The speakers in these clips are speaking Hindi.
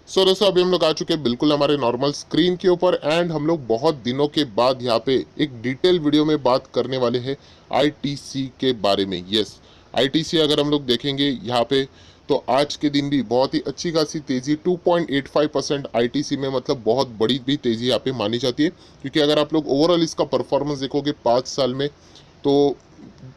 सो दोस्तों अभी हम लोग आ चुके हैं बिल्कुल हमारे नॉर्मल स्क्रीन के ऊपर एंड हम लोग बहुत दिनों के बाद यहाँ पे एक डिटेल वीडियो में बात करने वाले हैं आईटीसी के बारे में। यस, आईटीसी अगर हम लोग देखेंगे यहाँ पे तो आज के दिन भी बहुत ही अच्छी खासी तेजी 2.85% आईटीसी में, मतलब बहुत बड़ी भी तेजी यहाँ पे मानी जाती है। क्योंकि अगर आप लोग ओवरऑल इसका परफॉर्मेंस देखोगे 5 साल में, तो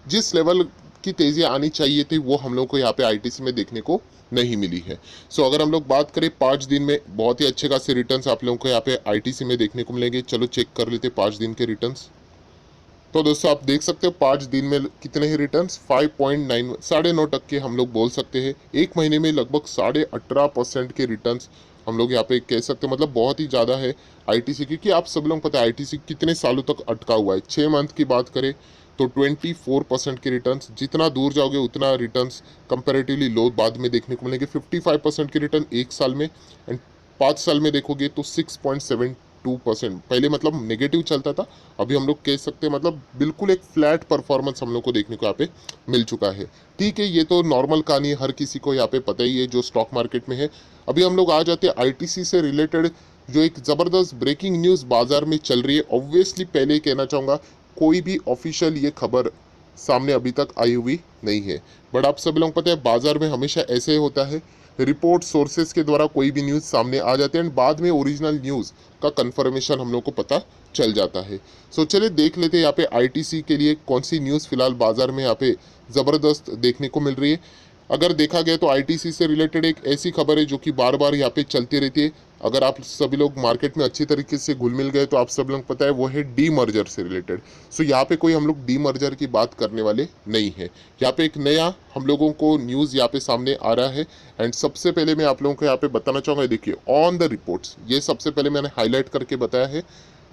जिस लेवल की तेजी आनी चाहिए थी वो हम लोग को यहाँ पे आईटीसी में देखने को नहीं मिली है। सो अगर हम लोग बात करें 5 दिन में बहुत ही अच्छे खासे रिटर्न्स आप लोगों को यहाँ पे आईटीसी में देखने को मिलेंगे। चलो चेक कर लेते 5 दिन के रिटर्न्स। तो दोस्तों आप देख सकते हो 5 दिन में कितने ही रिटर्न्स 5.9 9.5% हम लोग बोल सकते हैं। एक महीने में लगभग 18.5% के रिटर्न्स हम लोग यहाँ पे कह सकते हैं, मतलब बहुत ही ज़्यादा है आईटीसी। क्योंकि आप सब लोग पता है आईटीसी कितने सालों तक अटका हुआ है। 6 मंथ की बात करें तो 24% के रिटर्न्स, जितना दूर जाओगे उतना रिटर्न्स कंपेरेटिवली लो बाद में देखने को मिलेंगे। 55% के रिटर्न 1 साल में एंड 5 साल में देखोगे तो 6.72%। पहले मतलब नेगेटिव चलता था, अभी हम लोग कह सकते हैं मतलब बिल्कुल एक फ्लैट परफॉर्मेंस हम लोग को देखने को यहाँ पे मिल चुका है। ठीक है, ये तो नॉर्मल कहानी है, हर किसी को यहाँ पे पता ही है जो स्टॉक मार्केट में है। अभी हम लोग आ जाते हैं आईटीसी से रिलेटेड जो एक ज़बरदस्त ब्रेकिंग न्यूज़ बाजार में चल रही है। ऑब्वियसली पहले ही कहना चाहूँगा कोई भी ऑफिशियल ये खबर सामने अभी तक आई हुई नहीं है, बट आप सभी लोग पता है बाजार में हमेशा ऐसे होता है, रिपोर्ट सोर्सेज के द्वारा कोई भी न्यूज़ सामने आ जाते हैं एंड बाद में ओरिजिनल न्यूज़ का कंफर्मेशन हम लोग को पता चल जाता है। सो चलिए देख लेते हैं यहाँ पे आईटीसी के लिए कौन सी न्यूज़ फिलहाल बाजार में यहाँ पे ज़बरदस्त देखने को मिल रही है। अगर देखा गया तो आईटीसी से रिलेटेड एक ऐसी खबर है जो कि बार बार यहाँ पे चलती रहती है। अगर आप सभी लोग मार्केट में अच्छी तरीके से घुल मिल गए तो आप सब लोग पता है वो है डी मर्जर से रिलेटेड। सो यहाँ पे कोई हम लोग डी मर्जर की बात करने वाले नहीं है। यहाँ पे एक नया हम लोगों को न्यूज़ यहाँ पे सामने आ रहा है एंड सबसे पहले मैं आप लोगों को यहाँ पे बताना चाहूँगा, देखिए ऑन द रिपोर्ट्स, ये सबसे पहले मैंने हाईलाइट करके बताया है।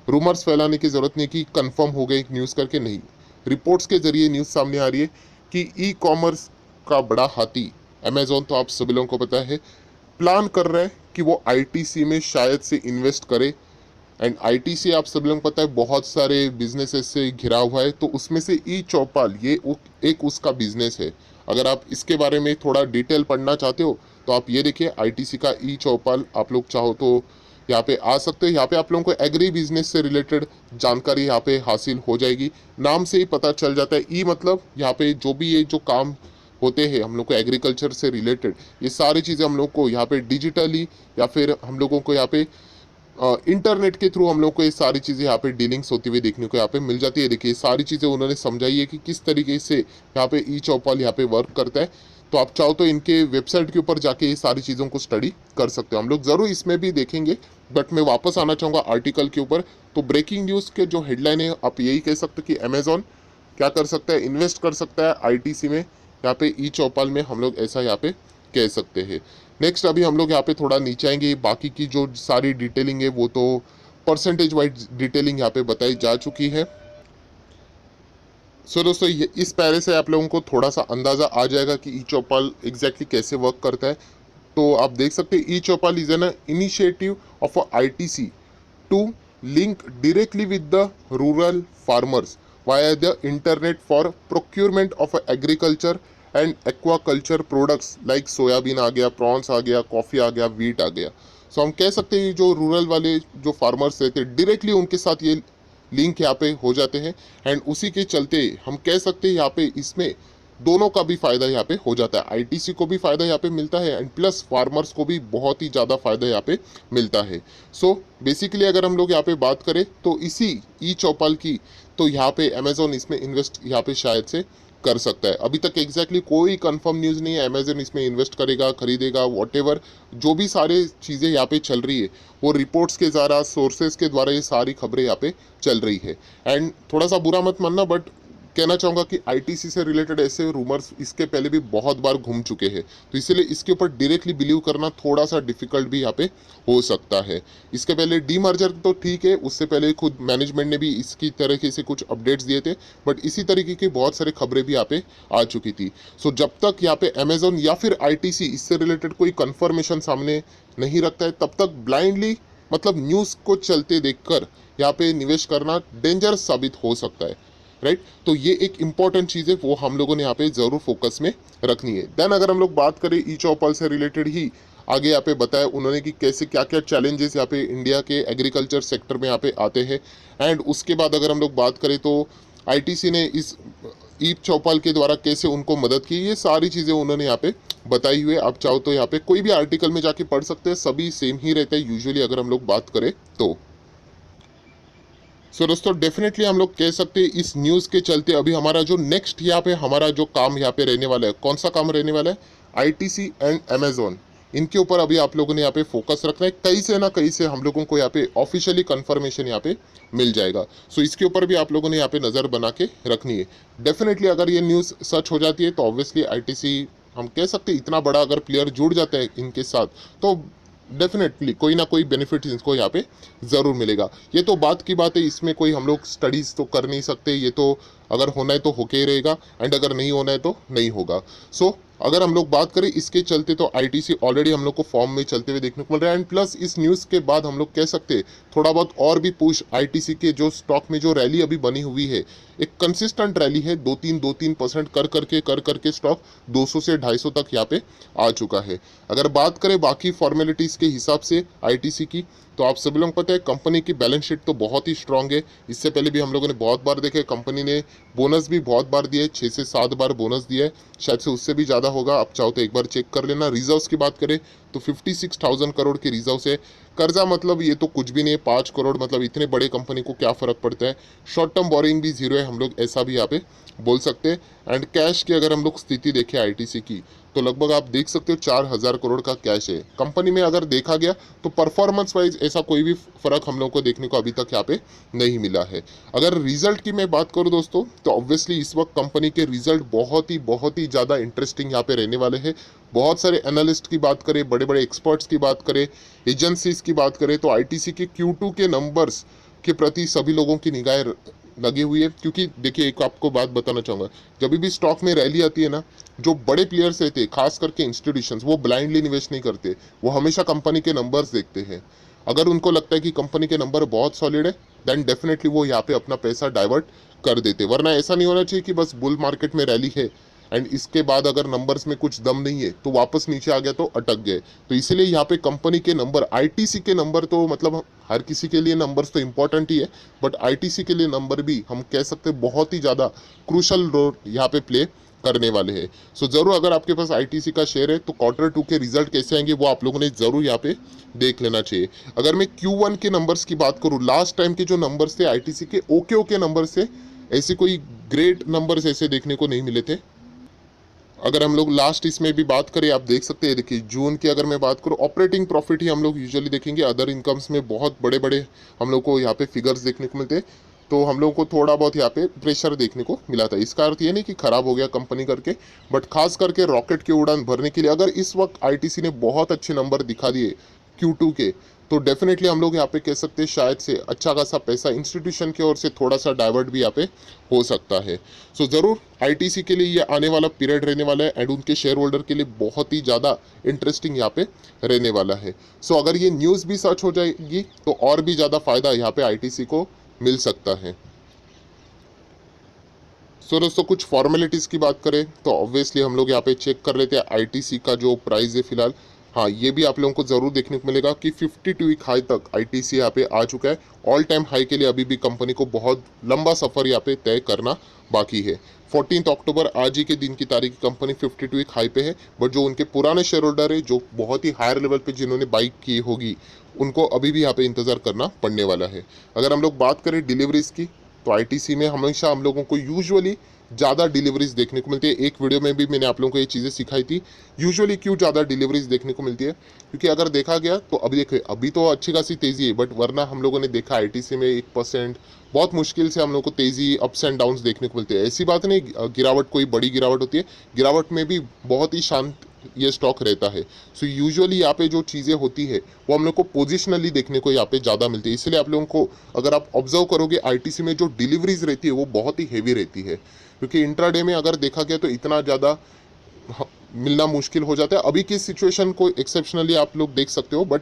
रूमर्स फैलाने की जरूरत नहीं कि कंफर्म हो गए एक न्यूज़ करके, नहीं, रिपोर्ट्स के जरिए न्यूज़ सामने आ रही है कि ई कॉमर्स का बड़ा हाथी अमेजोन, तो आप सभी लोगों को पता है, प्लान कर रहा है कि वो आईटीसी में शायद से इन्वेस्ट करे। एंड आईटीसी आप सब लोगों को पता है बहुत सारे बिजनेसेस से घिरा हुआ है, तो उसमें से ई चौपाल ये एक उसका बिजनेस है। अगर आप इसके बारे में थोड़ा डिटेल पढ़ना चाहते हो तो आप ये देखिए आईटीसी का ई चौपाल, आप लोग चाहो तो यहाँ पे आ सकते हो। यहाँ पे आप लोगों को एग्री बिजनेस से रिलेटेड जानकारी यहाँ पे हासिल हो जाएगी। नाम से ही पता चल जाता है, ई मतलब यहाँ पे जो भी ये जो काम होते हैं हम लोग को एग्रीकल्चर से रिलेटेड, ये सारी चीज़ें हम लोग को यहाँ पे डिजिटली या फिर हम लोगों को यहाँ पे इंटरनेट के थ्रू हम लोग को ये सारी चीज़ें यहाँ पे डीलिंग्स होती हुई देखने को यहाँ पे मिल जाती है। देखिए ये सारी चीज़ें उन्होंने समझाई है कि किस तरीके से यहाँ पे ई चौपाल यहाँ पे वर्क करता है। तो आप चाहो तो इनके वेबसाइट के ऊपर जाके ये सारी चीज़ों को स्टडी कर सकते हो, हम लोग ज़रूर इसमें भी देखेंगे। बट मैं वापस आना चाहूँगा आर्टिकल के ऊपर। तो ब्रेकिंग न्यूज़ के जो हेडलाइन है आप यही कह सकते हो कि अमेजोन क्या कर सकता है, इन्वेस्ट कर सकता है आईटीसी में, यहाँ पे ई चौपाल में, हम लोग ऐसा यहाँ पे कह सकते हैं। नेक्स्ट अभी हम लोग यहाँ पे थोड़ा नीचे आएंगे, बाकी की जो सारी डिटेलिंग है वो तो परसेंटेज वाइज डिटेलिंग यहाँ पे बताई जा चुकी है। सो दोस्तों ये इस पैरे से आप लोगों को थोड़ा सा अंदाज़ा आ जाएगा कि ई चौपाल एग्जैक्टली कैसे वर्क करता है। तो आप देख सकते हैं e Choupal is an initiative of ITC to link directly with the rural farmers via the internet for procurement of agriculture and aquaculture products like soybean आ गया, प्रॉन्स आ गया, कॉफ़ी आ गया, वीट आ गया। सो हम कह सकते हैं जो रूरल वाले जो फार्मर्स रहते हैं डायरेक्टली उनके साथ ये लिंक यहाँ पे हो जाते हैं एंड उसी के चलते हम कह सकते हैं यहाँ पे इसमें दोनों का भी फायदा यहाँ पे हो जाता है। आईटीसी को भी फायदा यहाँ पे मिलता है एंड प्लस फार्मर्स को भी बहुत ही ज़्यादा फायदा यहाँ पे मिलता है। सो बेसिकली अगर हम लोग यहाँ पे बात करें तो इसी ई चौपाल की, तो यहाँ पे अमेजोन इसमें इन्वेस्ट यहाँ पे शायद से कर सकता है। अभी तक एग्जैक्टली कोई कंफर्म न्यूज़ नहीं है अमेजोन इसमें इन्वेस्ट करेगा, खरीदेगा, वॉटेवर जो भी सारे चीज़ें यहाँ पे चल रही है वो रिपोर्ट्स के द्वारा, सोर्सेज के द्वारा ये सारी खबरें यहाँ पे चल रही है। एंड थोड़ा सा बुरा मत मानना बट कहना चाहूँगा कि आईटीसी से रिलेटेड ऐसे रूमर्स इसके पहले भी बहुत बार घूम चुके हैं, तो इसलिए इसके ऊपर डायरेक्टली बिलीव करना थोड़ा सा डिफिकल्ट भी यहाँ पे हो सकता है। इसके पहले डी मर्जर तो ठीक है, उससे पहले खुद मैनेजमेंट ने भी इसकी तरीके से कुछ अपडेट्स दिए थे, बट इसी तरीके की बहुत सारी खबरें भी यहाँ पे आ चुकी थी। सो जब तक यहाँ पे अमेजोन या फिर आईटीसी इससे रिलेटेड कोई कंफर्मेशन सामने नहीं रखता है तब तक ब्लाइंडली मतलब न्यूज़ को चलते देखकर यहाँ पे निवेश करना डेंजरस साबित हो सकता है, राइट। तो ये एक इंपॉर्टेंट चीज़ है, वो हम लोगों ने यहाँ पे जरूर फोकस में रखनी है। देन अगर हम लोग बात करें ई चौपाल से रिलेटेड ही आगे यहाँ पे बताया उन्होंने कि कैसे क्या क्या चैलेंजेस यहाँ पे इंडिया के एग्रीकल्चर सेक्टर में यहाँ पे आते हैं। एंड उसके बाद अगर हम लोग बात करें तो आईटीसी ने इस ईद चौपाल के द्वारा कैसे उनको मदद की, ये सारी चीज़ें उन्होंने यहाँ पे बताई हुई है। आप चाहो तो यहाँ पे कोई भी आर्टिकल में जाके पढ़ सकते हैं, सभी सेम ही रहता है यूजुअली अगर हम लोग बात करें तो। सो दोस्तों डेफिनेटली हम लोग कह सकते हैं इस न्यूज़ के चलते अभी हमारा जो नेक्स्ट यहाँ पे हमारा जो काम यहाँ पे रहने वाला है, कौन सा काम रहने वाला है, आईटीसी एंड अमेजोन, इनके ऊपर अभी आप लोगों ने यहाँ पे फोकस रखना है। कहीं से ना कहीं से हम लोगों को यहाँ पे ऑफिशियली कंफर्मेशन यहाँ पे मिल जाएगा। सो इसके ऊपर भी आप लोगों ने यहाँ पे नज़र बना के रखनी है। डेफिनेटली अगर ये न्यूज़ सच हो जाती है तो ऑब्वियसली आईटीसी, हम कह सकते हैं इतना बड़ा अगर प्लेयर जुड़ जाता है इनके साथ तो डेफिनेटली कोई ना कोई बेनिफिट इनको यहाँ पे ज़रूर मिलेगा। ये तो बात की बात है, इसमें कोई हम लोग स्टडीज़ तो कर नहीं सकते, ये तो अगर होना है तो होके ही रहेगा एंड अगर नहीं होना है तो नहीं होगा। सो अगर हम लोग बात करें इसके चलते तो आईटीसी ऑलरेडी हम लोग को फॉर्म में चलते हुए देखने को मिल रहा है। एंड प्लस इस न्यूज़ के बाद हम लोग कह सकते हैं थोड़ा बहुत और भी पुश आईटीसी के जो स्टॉक में जो रैली अभी बनी हुई है, एक कंसिस्टेंट रैली है, 2-3% कर करके स्टॉक 200 से 250 तक यहाँ पे आ चुका है। अगर बात करें बाकी फॉर्मेलिटीज़ के हिसाब से आईटीसी की, तो आप सभी लोग पता है कंपनी की बैलेंस शीट तो बहुत ही स्ट्रांग है। इससे पहले भी हम लोगों ने बहुत बार देखे, कंपनी ने बोनस भी बहुत बार दिया है, 6 से 7 बार बोनस दिया है, शायद से उससे भी ज़्यादा होगा, आप चाहो तो एक बार चेक कर लेना। रिजर्व्स की बात करें तो 56,000 करोड़ के रिजर्व्स है। कर्जा मतलब ये तो कुछ भी नहीं है, 5 करोड़, मतलब इतने बड़े कंपनी को क्या फ़र्क पड़ता है। शॉर्ट टर्म बोरिंग भी जीरो है, हम लोग ऐसा भी यहाँ पे बोल सकते हैं। एंड कैश की अगर हम लोग स्थिति देखें आईटीसी की तो लगभग आप देख सकते हो 4,000 करोड़ का कैश है कंपनी में। अगर देखा गया तो परफॉर्मेंस वाइज ऐसा कोई भी फर्क हम लोग को देखने को अभी तक यहाँ पे नहीं मिला है। अगर रिजल्ट की मैं बात करूँ दोस्तों तो ऑब्वियसली इस वक्त कंपनी के रिजल्ट बहुत ही ज़्यादा इंटरेस्टिंग यहाँ पे रहने वाले हैं। बहुत सारे एनालिस्ट की बात करें, बड़े बड़े एक्सपर्ट्स की बात करें, एजेंसीज की बात करें तो आईटीसी के Q2 के नंबर्स के प्रति सभी लोगों की निगाहें लगी हुई है। क्योंकि देखिए एक आपको बात बताना चाहूँगा, जब भी स्टॉक में रैली आती है ना, जो बड़े प्लेयर्स रहते हैं खास करके इंस्टीट्यूशंस, वो ब्लाइंडली निवेश नहीं करते, वो हमेशा कंपनी के नंबर्स देखते हैं। अगर उनको लगता है कि कंपनी के नंबर बहुत सॉलिड है देन डेफिनेटली वो यहाँ पे अपना पैसा डाइवर्ट कर देते। वरना ऐसा नहीं होना चाहिए कि बस बुल मार्केट में रैली है एंड इसके बाद अगर नंबर्स में कुछ दम नहीं है तो वापस नीचे आ गया तो अटक गए। तो इसीलिए यहाँ पे कंपनी के नंबर, आईटीसी के नंबर तो मतलब हर किसी के लिए नंबर्स तो इंपॉर्टेंट ही है, बट आईटीसी के लिए नंबर भी हम कह सकते हैं बहुत ही ज़्यादा क्रूशल रोल यहाँ पे प्ले करने वाले हैं। सो जरूर अगर आपके पास आईटीसी का शेयर है तो Q2 के रिजल्ट कैसे आएंगे वो आप लोगों ने जरूर यहाँ पे देख लेना चाहिए। अगर मैं Q1 के नंबर्स की बात करूँ, लास्ट टाइम के जो नंबर्स थे आईटीसी के ओके नंबर्स थे, ऐसे कोई ग्रेट नंबर्स ऐसे देखने को नहीं मिले थे। अगर हम लोग लास्ट इसमें भी बात करें, आप देख सकते हैं, देखिए जून की अगर मैं बात करूँ ऑपरेटिंग प्रॉफिट ही हम लोग यूजुअली देखेंगे, अदर इनकम्स में बहुत बड़े बड़े हम लोग को यहाँ पे फिगर्स देखने को मिलते हैं। तो हम लोगों को थोड़ा बहुत यहाँ पे प्रेशर देखने को मिला था। इसका अर्थ ये नहीं कि खराब हो गया कंपनी करके, बट खास करके रॉकेट की उड़ान भरने के लिए अगर इस वक्त आईटीसी ने बहुत अच्छे नंबर दिखा दिए Q2 के, तो डेफिनेटली हम लोग यहाँ पे कह सकते हैं शायद से अच्छा खासा पैसा इंस्टीट्यूशन की ओर से थोड़ा सा डाइवर्ट भी यहाँ पे हो सकता है। सो ज़रूर आईटीसी के लिए ये आने वाला पीरियड रहने वाला है एंड उनके शेयर होल्डर के लिए बहुत ही ज़्यादा इंटरेस्टिंग यहाँ पे रहने वाला है। सो अगर ये न्यूज़ भी सच हो जाएगी तो और भी ज़्यादा फायदा यहाँ पे आईटीसी को मिल सकता है। सो दोस्तों कुछ फॉर्मेलिटीज़ की बात करें तो ऑब्वियसली हम लोग यहाँ पे चेक कर लेते हैं आईटीसी का जो प्राइस है फिलहाल। हाँ, ये भी आप लोगों को ज़रूर देखने को मिलेगा कि 52 वीक हाई तक आईटीसी यहाँ पे आ चुका है। ऑल टाइम हाई के लिए अभी भी कंपनी को बहुत लंबा सफ़र यहाँ पे तय करना बाकी है। 14 अक्टूबर आज ही के दिन की तारीख कंपनी 52 वीक हाई पे है, बट जो उनके पुराने शेयर होल्डर है जो बहुत ही हायर लेवल पे जिन्होंने बाइक की होगी उनको अभी भी यहाँ पे इंतज़ार करना पड़ने वाला है। अगर हम लोग बात करें डिलीवरीज की तो आईटीसी में हमेशा हम लोगों को यूजुअली ज़्यादा डिलीवरीज देखने को मिलती है। एक वीडियो में भी मैंने आप लोगों को ये चीज़ें सिखाई थी, यूजुअली क्यों ज़्यादा डिलीवरीज देखने को मिलती है, क्योंकि अगर देखा गया तो अभी देखिए अभी तो अच्छी खासी तेज़ी है, बट वरना हम लोगों ने देखा आईटीसी में 1% बहुत मुश्किल से हम लोग को तेज़ी अप्स एंड डाउन्स देखने को मिलते हैं। ऐसी बात नहीं गिरावट कोई बड़ी गिरावट होती है, गिरावट में भी बहुत ही शांत ये स्टॉक रहता है। सो यूजुअली यहाँ पे जो चीज़ें होती है वो हम लोग को पोजिशनली देखने को यहाँ पे ज़्यादा मिलती है। इसलिए आप लोगों को अगर आप ऑब्जर्व करोगे आईटीसी में जो डिलीवरीज रहती है वो बहुत ही हेवी रहती है, क्योंकि इंट्राडे में अगर देखा गया तो इतना ज़्यादा मिलना मुश्किल हो जाता है। अभी की सिचुएशन को एक्सेप्शनली आप लोग देख सकते हो, बट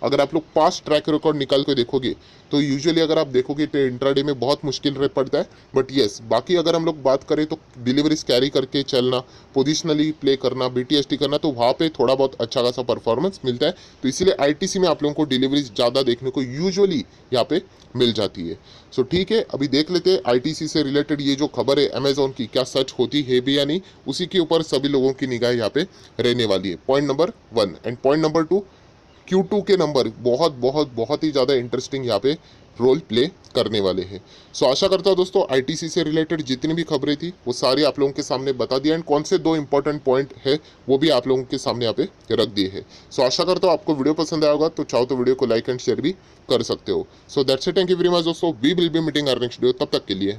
अगर आप लोग पास्ट ट्रैक रिकॉर्ड निकाल के देखोगे तो यूजुअली अगर आप देखोगे तो इंट्राडे में बहुत मुश्किल रह पड़ता है। बट येस, बाकी अगर हम लोग बात करें तो डिलीवरीज कैरी करके चलना, पोजिशनली प्ले करना, बीटीएसटी करना, तो वहाँ पे थोड़ा बहुत अच्छा खासा परफॉर्मेंस मिलता है। तो इसीलिए आईटीसी में आप लोगों को डिलीवरीज ज़्यादा देखने को यूजुअली यहाँ पे मिल जाती है। सो ठीक है, अभी देख लेते हैं आईटीसी से रिलेटेड ये जो खबर है अमेजोन की, क्या सच होती है भी या नहीं, उसी के ऊपर सभी लोगों की निगाह यहाँ पे रहने वाली है। Point number 1 and point number 2, Q2 के नंबर बहुत बहुत बहुत ही ज़्यादा इंटरेस्टिंग यहाँ पे रोल प्ले करने वाले हैं। सो आशा करता हूँ दोस्तों आईटीसी से रिलेटेड जितनी भी खबरें थी वो सारी आप लोगों के सामने बता दिया, एंड कौन से 2 इंपॉर्टेंट पॉइंट है वो भी आप लोगों के सामने यहाँ पे रख दिए हैं। सो आशा करता हूँ आपको वीडियो पसंद आया होगा, तो चाहो तो वीडियो को लाइक एंड शेयर भी कर सकते हो। So that's it, thank you very much दोस्तों, we will be meeting our next video, तब तक के लिए